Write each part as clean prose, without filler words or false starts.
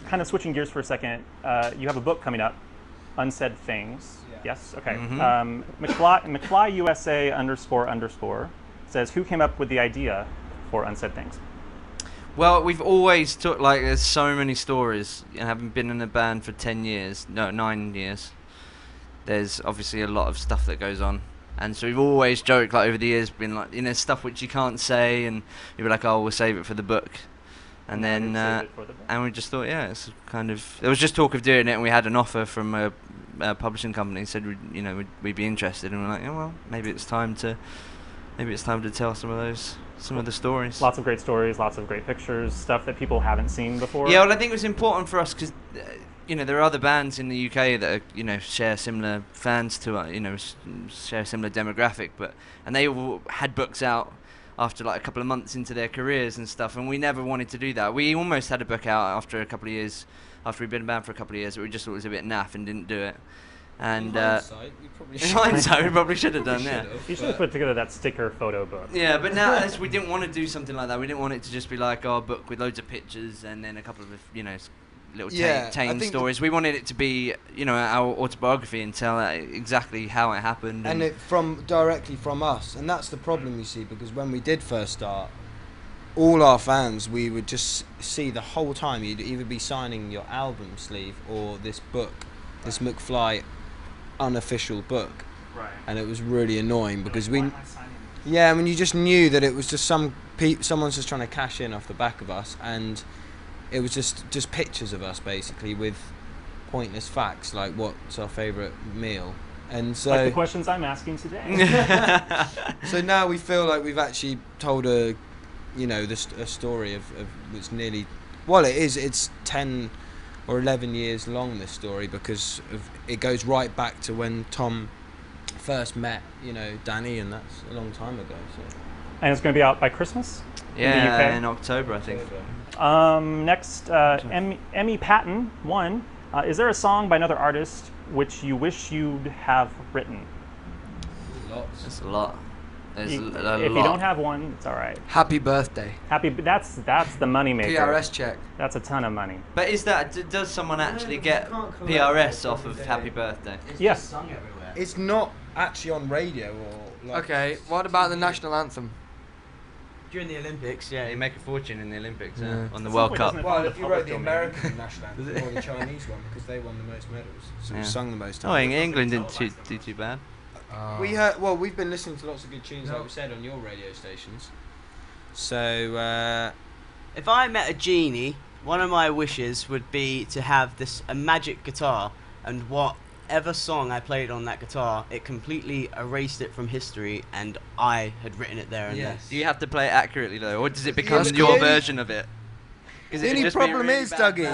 kind of switching gears for a second, you have a book coming up, Unsaid Things. Yeah. Yes. Okay. McFly USA __ says, who came up with the idea for Unsaid Things? Well, we've always took like there's so many stories, and having been in a band for 9 years. There's obviously a lot of stuff that goes on, and so we've always joked like over the years, been like stuff which you can't say, and you'd be like, oh, we'll save it for the book, and then and we just thought, yeah, it's kind of there was just talk of doing it, and we had an offer from a publishing company said we'd be interested, and we're like, oh well, maybe it's time to tell some of the stories. Lots of great stories, lots of great pictures, stuff that people haven't seen before. Yeah, well, I think it was important for us because, there are other bands in the UK that share similar fans to share a similar demographic, and they all had books out after like a couple of months into their careers and stuff, and we never wanted to do that. We almost had a book out after a couple of years, after we'd been in a band for a couple of years, but we just thought it was a bit naff and didn't do it. And in hindsight, we probably should have done. Yeah, you should have put together that sticker photo book. Yeah, but now we didn't want to do something like that. We didn't want it to just be like our book with loads of pictures and then a couple of little tame stories. We wanted it to be our autobiography and tell exactly how it happened and it directly from us. And that's the problem, you see, because when we did first start, all our fans, we would just see the whole time you'd either be signing your album sleeve or this book, this McFly unofficial book, right? And it was really annoying because when you just knew that it was just someone's just trying to cash in off the back of us, and it was just pictures of us basically with pointless facts like what's our favourite meal, and so like the questions I'm asking today. So now we feel like we've actually told a story of it's nearly, well, it's 10 or 11 years long, this story, because it goes right back to when Tom first met, Danny, and that's a long time ago. So. And it's going to be out by Christmas? Yeah, in October, I think. Next, Emmy Patton, 1. Is there a song by another artist which you wish you'd have written? Lots. That's a lot. If you don't have one, it's all right. Happy birthday. That's the money maker. PRS check. That's a ton of money. But does someone actually get PRS off of Happy Birthday? Yes. Sung everywhere. It's not actually on radio or. Okay. What about the national anthem? During the Olympics, yeah. You make a fortune in the Olympics, Yeah. on the World Cup. Well, if you wrote the American national anthem or the Chinese one, because they won the most medals, so we sung the most. Oh, England didn't do too bad. We've been listening to lots of good tunes, like we said, on your radio stations. So, if I met a genie, one of my wishes would be to have a magic guitar, and whatever song I played on that guitar, it completely erased it from history, and I had written it there and then. Do you have to play it accurately though, or does it become your version of it? The only problem is, Dougie,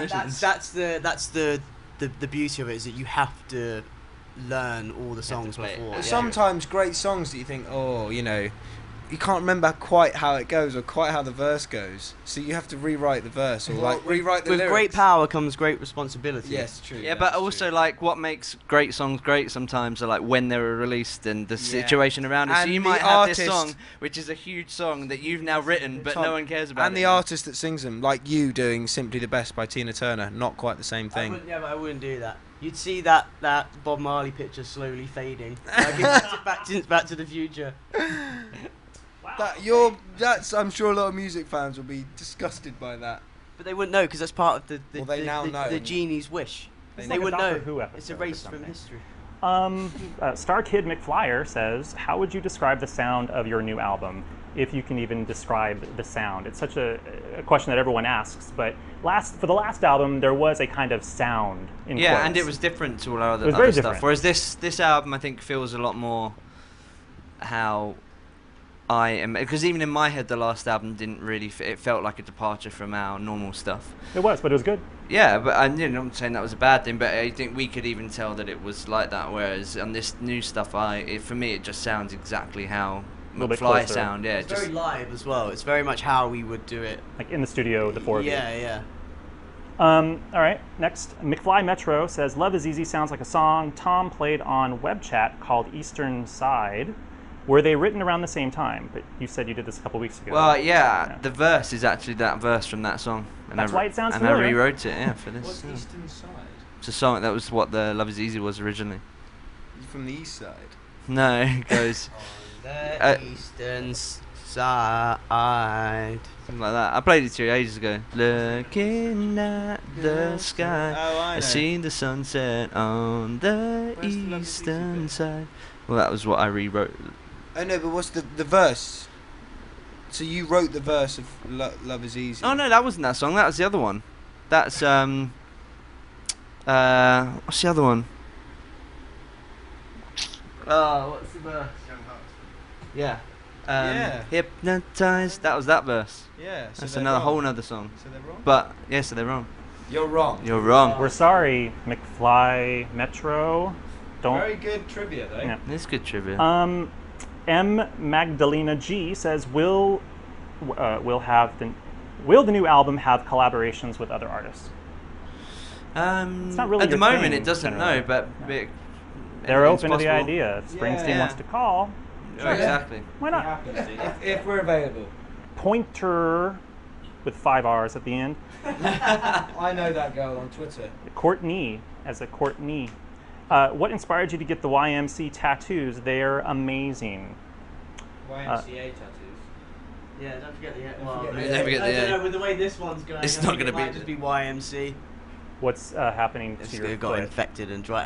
that's the beauty of it, is that you have to learn all the songs before. Sometimes great songs that you think, you can't remember quite how it goes or quite how the verse goes, so you have to rewrite the verse or rewrite the lyrics. With great power comes great responsibility. Yes, true. Yeah, but also like what makes great songs great sometimes are like when they were released and the situation around it. And so you might have this song, which is a huge song that you've now written, but no one cares about. And the artist that sings them, like you doing "Simply the Best" by Tina Turner, not quite the same thing. But I wouldn't do that. You'd see that Bob Marley picture slowly fading. Like back to the Future. I'm sure a lot of music fans will be disgusted by that. But they wouldn't know, because that's part of the genie's wish. They like wouldn't know. It's erased from history. Star Kid McFlyer says, how would you describe the sound of your new album, if you can even describe the sound? It's such a question that everyone asks, but for the last album, there was a kind of sound in quotes. and it was different to all our other very stuff. different. Whereas this album, I think, feels a lot more how I am, because even in my head, the last album didn't really it felt like a departure from our normal stuff. It was, but it was good. Yeah, but I'm not saying that was a bad thing, but I think we could even tell that it was like that, whereas on this new stuff, for me, it just sounds exactly how McFly sound. Yeah, it's very live as well. It's very much how we would do it. Like in the studio, the four of you. Yeah. All right, next, McFly Metro says, Love is Easy sounds like a song Tom played on web chat called Eastern Side. Were they written around the same time? But you said you did this a couple weeks ago. Well, yeah, the verse is actually that verse from that song. And That's why it sounds And familiar. I rewrote it, yeah, for this. What's Yeah. Eastern Side? It's a song that was what the Love Is Easy was originally. From the East Side. No, it goes On the eastern side. something like that. I played it to you ages ago. Looking at the sky, Oh, I I know. see the sunset on the Where's the Love Is Easy eastern bit? side. Well, that was what I rewrote. Oh no, but what's the verse? So you wrote the verse of Love Is Easy. Oh no, that wasn't that song. That was the other one. That's what's the other one? What's the verse? Yeah. Yeah. Hypnotized. That was that verse. Yeah. So That's they're another wrong. whole nother song. So they're wrong. But yeah, so they're wrong. You're wrong. You're wrong. We're sorry, McFly, Metro. Don't. Very good trivia though. Yeah. It's good trivia. M. Magdalena G says, will the new album have collaborations with other artists? It's not really at the your moment thing, it doesn't generally. know, but They're anything's open to the possible. idea. If Springsteen Yeah. wants to call, Oh, exactly. why not? If we're available. Pointer with 5 R's at the end. I know that girl on Twitter. Courtney, as a Courtney. What inspired you to get the Y.M.C.A tattoos? They're amazing. Y.M.C.A. tattoos. Yeah, don't forget the. Don't Well, forget I the- Don't forget don't the- know, with the way this one's going, It's I not think gonna it might be- just be YMC. What's happening It's to your got foot? infected and dry.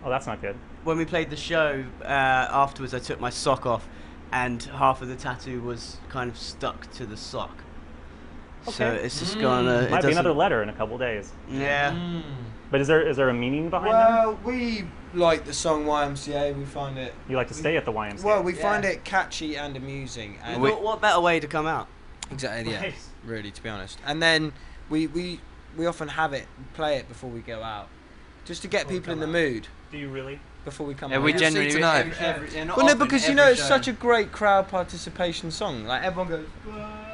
Oh, that's not good. When we played the show, afterwards I took my sock off, and half of the tattoo was kind of stuck to the sock. So Okay. it's just gonna. Might be another letter in a couple days. Yeah. But is there a meaning behind them? Well, we like the song Y.M.C.A. We find it. You like to stay at the Y.M.C.A. Well, we Yeah. find it catchy and amusing. And What better way to come out? exactly, yeah. Right. Really, to be honest. And then we often have it, play it before we go out, just to get people in the mood Do you really? before we come Yeah, out. we You'll see generally tonight. Well, no, because you know it's such a great crowd participation song. Like everyone goes.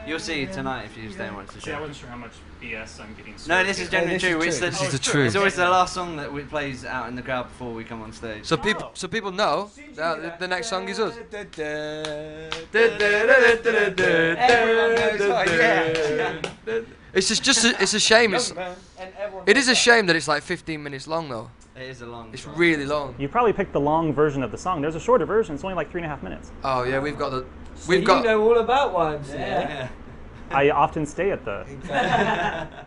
You'll see tonight if you stay and watch the See, I show. wasn't sure how much BS I'm getting. No, this is generally this is true. true. It's the, This is the truth. It's always the last song that we plays out in the crowd before we come on stage. So people know that the next song is us. Everyone goes, oh, yeah. It's it's a shame. It is a shame that it's like 15 minutes long though. It is a long. It's song. really long. You probably picked the long version of the song. There's a shorter version. It's only like 3.5 minutes. Oh yeah, we've got the. You know all about Y.M.C.A. Yeah. I often stay at the. Exactly.